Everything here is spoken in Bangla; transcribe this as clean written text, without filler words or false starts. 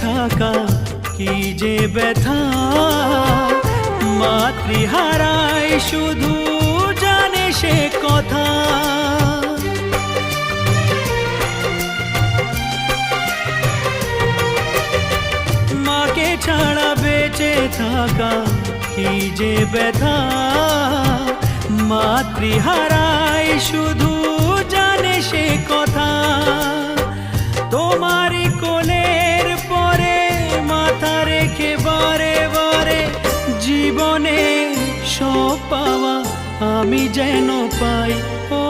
থাকা কি যে ব্যথা, মাতৃহারায় শুধু জানে সে কথা। মাকে ছাড়া বেঁচে থাকা কি যে ব্যথা, মাতৃহারায় শুধু জানে সে কথা। তোমারই কোলের পরে মাথা রেখে বারে বারে জীবনে সব পাওয়া আমি যেন পাই। ও